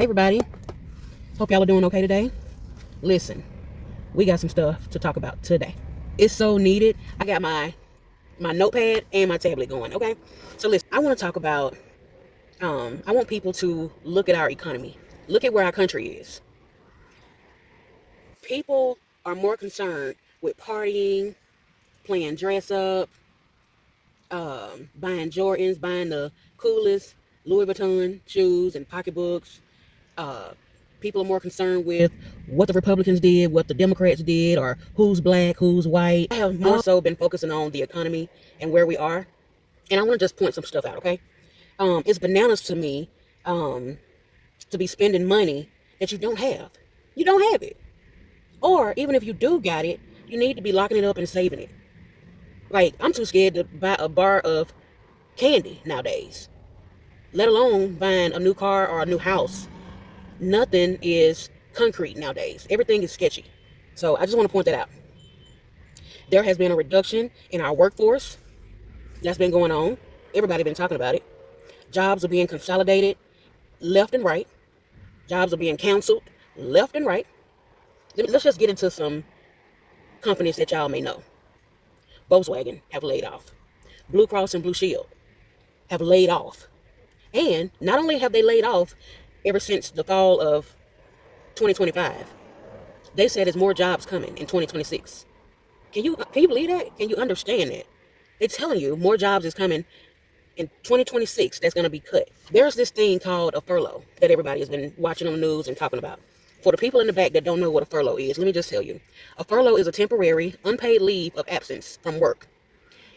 Hey everybody, hope y'all are doing okay today. Listen, we got some stuff to talk about today. It's so needed. I got my notepad and my tablet going, okay? So listen, I want to talk about, I want people to look at our economy. Look at where our country is. People are more concerned with partying, playing dress up, buying Jordans, buying the coolest Louis Vuitton shoes and pocketbooks. Uh, People are more concerned with what the Republicans did, what the Democrats did, or who's black, who's white. I have more so been focusing on the economy and where we are. And I want to just point some stuff out, okay? It's bananas to me to be spending money that you don't have. You don't have it. Or even if you do got it, you need to be locking it up and saving it. Like, I'm too scared to buy a bar of candy nowadays, let alone buying a new car or a new house. Nothing is concrete nowadays. Everything is sketchy. So I just want to point that out. There has been a reduction in our workforce. That's been going on. Everybody been talking about it. Jobs are being consolidated left and right. Jobs are being canceled left and right. Let's just get into some companies that y'all may know. Volkswagen have laid off. Blue Cross and Blue Shield have laid off. And not only have they laid off ever since the fall of 2025, they said there's more jobs coming in 2026. Can you believe that? Can you understand that? They're telling you more jobs is coming in 2026 that's going to be cut. There's this thing called a furlough that everybody has been watching on the news and talking about. For the people in the back that don't know what a furlough is, let me just tell you. A furlough is a temporary, unpaid leave of absence from work,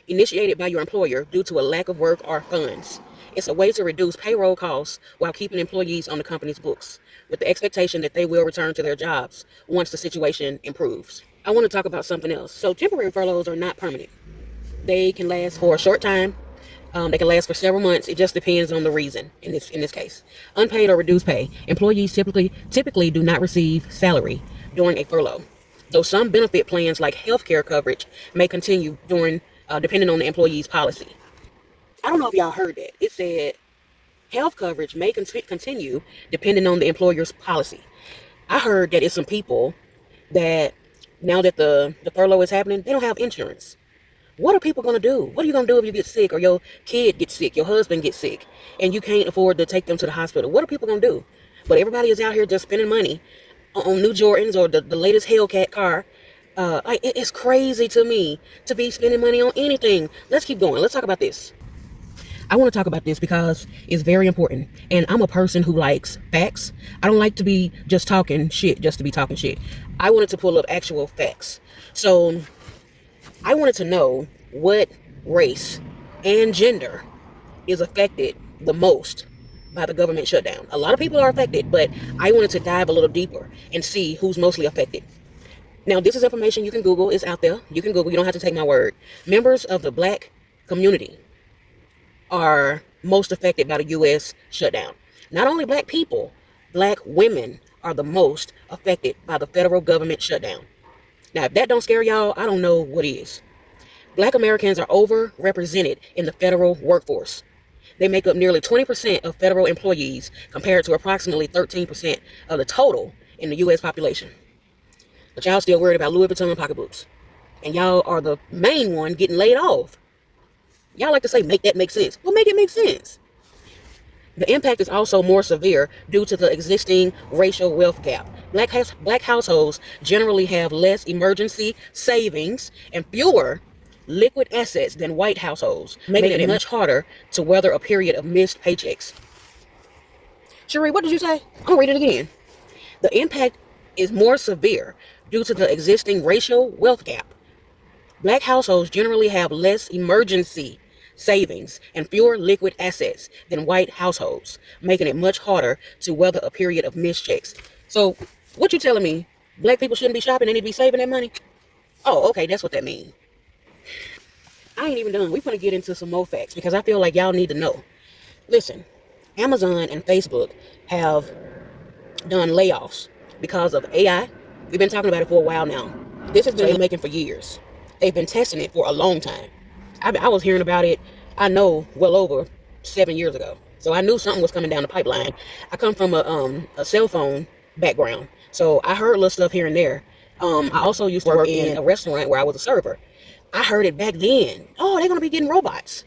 initiated by your employer due to a lack of work or funds. It's a way to reduce payroll costs while keeping employees on the company's books, with the expectation that they will return to their jobs once the situation improves. I want to talk about something else. So temporary furloughs are not permanent. They can last for a short time. They can last for several months. It just depends on the reason in this case. Unpaid or reduced pay. Employees typically do not receive salary during a furlough, though some benefit plans like healthcare coverage may continue depending on the employee's policy. I don't know if y'all heard that. It said health coverage may continue depending on the employer's policy. I heard that it's some people that now that the furlough is happening, they don't have insurance. What are people going to do? What are you going to do if you get sick or your kid gets sick, your husband gets sick, and you can't afford to take them to the hospital? What are people going to do? But everybody is out here just spending money on new Jordans or the latest Hellcat car. It's crazy to me to be spending money on anything. Let's keep going. Let's talk about this. I want to talk about this because it's very important. And I'm a person who likes facts. I don't like to be just talking shit just to be talking shit. I wanted to pull up actual facts. So I wanted to know what race and gender is affected the most by the government shutdown. A lot of people are affected, but I wanted to dive a little deeper and see who's mostly affected. Now, this is information you can Google. It's out there. You can Google. You don't have to take my word. Members of the black community are most affected by the U.S. shutdown. Not only black people, black women are the most affected by the federal government shutdown. Now, if that don't scare y'all, I don't know what is. Black Americans are overrepresented in the federal workforce. They make up nearly 20% of federal employees compared to approximately 13% of the total in the U.S. population. But y'all still worried about Louis Vuitton pocketbooks. And y'all are the main one getting laid off. Y'all like to say, make that make sense. Well, make it make sense. The impact is also more severe due to the existing racial wealth gap. Black households generally have less emergency savings and fewer liquid assets than white households, making it much harder to weather a period of missed paychecks. Cherie, what did you say? I'm going to read it again. The impact is more severe due to the existing racial wealth gap. Black households generally have less emergency savings and fewer liquid assets than white households, making it much harder to weather a period of missed checks. So, what you telling me? Black people shouldn't be shopping, they need to be saving that money? Oh, okay, that's what that means. I ain't even done. We're going to get into some more facts because I feel like y'all need to know. Listen, Amazon and Facebook have done layoffs because of AI. We've been talking about it for a while now. This has been making for years. They've been testing it for a long time. I was hearing about it, I know, well over 7 years ago. So I knew something was coming down the pipeline. I come from a cell phone background, so I heard little stuff here and there. I also used to work in a restaurant where I was a server. I heard it back then. Oh, they're gonna be getting robots.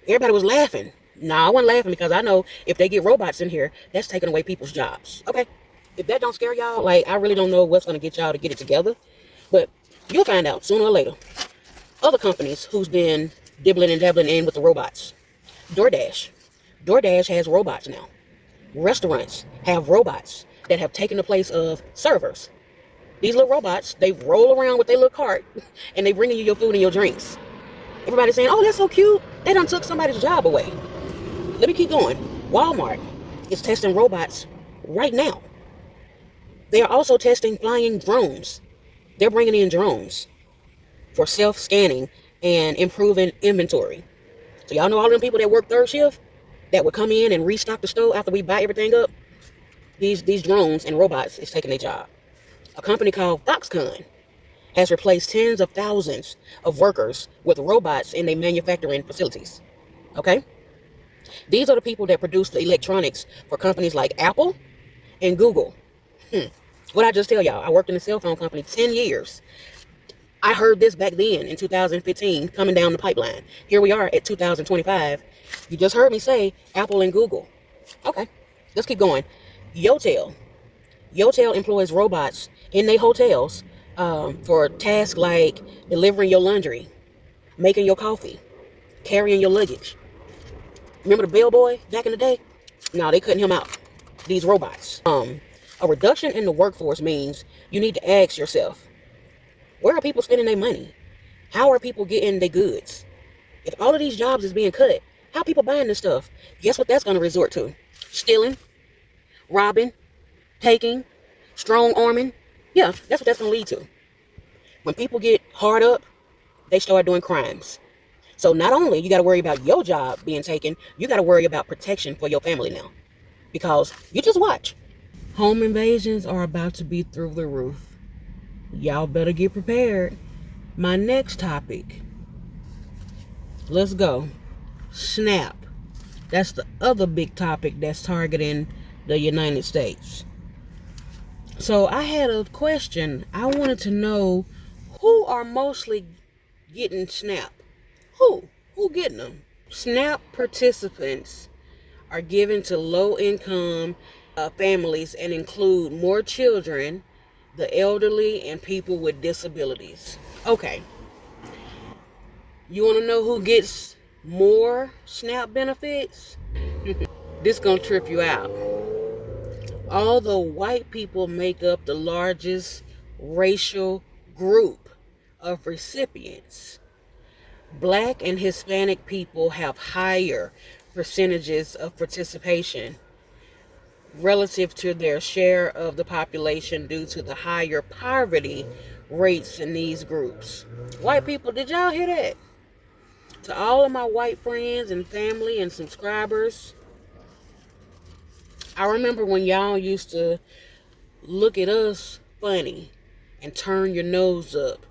Everybody was laughing. No, I wasn't laughing because I know if they get robots in here, that's taking away people's jobs. Okay? If that don't scare y'all, like, I really don't know what's going to get y'all to get it together. But you'll find out sooner or later. Other companies who's been dibbling and dabbling in with the robots. DoorDash. DoorDash has robots now. Restaurants have robots that have taken the place of servers. These little robots, they roll around with their little cart and they bringing you your food and your drinks. Everybody's saying, oh, that's so cute. They done took somebody's job away. Let me keep going. Walmart is testing robots right now. They are also testing flying drones. They're bringing in drones for self-scanning and improving inventory. So y'all know all them people that work third shift that would come in and restock the store after we buy everything up? These drones and robots is taking their job. A company called Foxconn has replaced tens of thousands of workers with robots in their manufacturing facilities. Okay? These are the people that produce the electronics for companies like Apple and Google. What I just tell y'all, I worked in a cell phone company 10 years. I heard this back then in 2015 coming down the pipeline. Here we are at 2025. You just heard me say Apple and Google. Okay, let's keep going. Yotel employs robots in their hotels for tasks like delivering your laundry, making your coffee, carrying your luggage. Remember the bellboy back in the day? No, they cutting him out. These robots. A reduction in the workforce means you need to ask yourself, where are people spending their money? How are people getting their goods? If all of these jobs is being cut, how are people buying this stuff? Guess what that's going to resort to? Stealing, robbing, taking, strong arming. Yeah, that's what that's going to lead to. When people get hard up, they start doing crimes. So not only you got to worry about your job being taken, you got to worry about protection for your family now. Because you just watch. Home invasions are about to be through the roof. Y'all better get prepared. My next topic. Let's go. SNAP. That's the other big topic that's targeting the United States. So I had a question. I wanted to know who are mostly getting SNAP. Who getting them? SNAP participants are given to low-income families and include more children, the elderly, and people with disabilities. Okay. You want to know who gets more SNAP benefits? This gonna trip you out. Although white people make up the largest racial group of recipients, Black and Hispanic people have higher percentages of participation relative to their share of the population due to the higher poverty rates in these groups. White people, did y'all hear that? To all of my white friends and family and subscribers, I remember when y'all used to look at us funny and turn your nose up.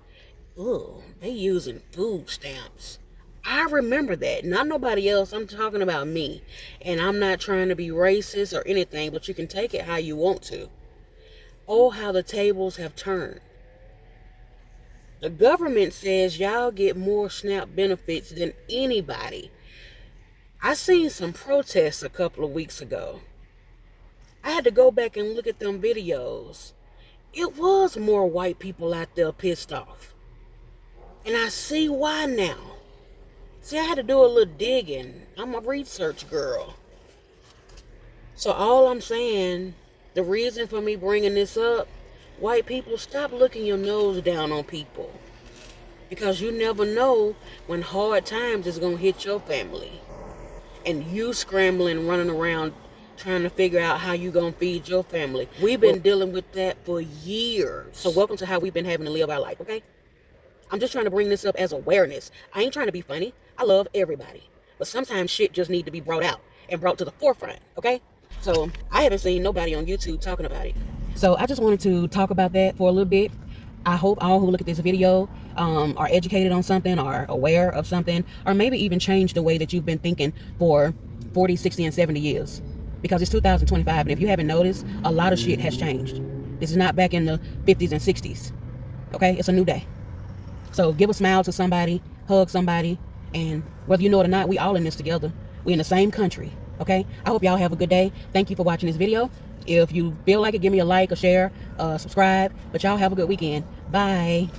Ugh, they using food stamps. I remember that. Not nobody else. I'm talking about me. And I'm not trying to be racist or anything, but you can take it how you want to. Oh, how the tables have turned. The government says y'all get more SNAP benefits than anybody. I seen some protests a couple of weeks ago. I had to go back and look at them videos. It was more white people out there pissed off. And I see why now. See, I had to do a little digging. I'm a research girl. So all I'm saying, the reason for me bringing this up, white people, stop looking your nose down on people. Because you never know when hard times is going to hit your family. And you scrambling, running around, trying to figure out how you going to feed your family. We've been dealing with that for years. So welcome to how we've been having to live our life, okay? I'm just trying to bring this up as awareness. I ain't trying to be funny. I love everybody. But sometimes shit just need to be brought out and brought to the forefront, okay? So I haven't seen nobody on YouTube talking about it. So I just wanted to talk about that for a little bit. I hope all who look at this video are educated on something, or aware of something, or maybe even change the way that you've been thinking for 40, 60, and 70 years. Because it's 2025, and if you haven't noticed, a lot of shit has changed. This is not back in the 50s and 60s. Okay? It's a new day. So give a smile to somebody, hug somebody, and whether you know it or not, we all in this together. We in the same country. Okay? I hope y'all have a good day. Thank you for watching this video. If you feel like it, give me a like, a share, subscribe. But y'all have a good weekend. Bye.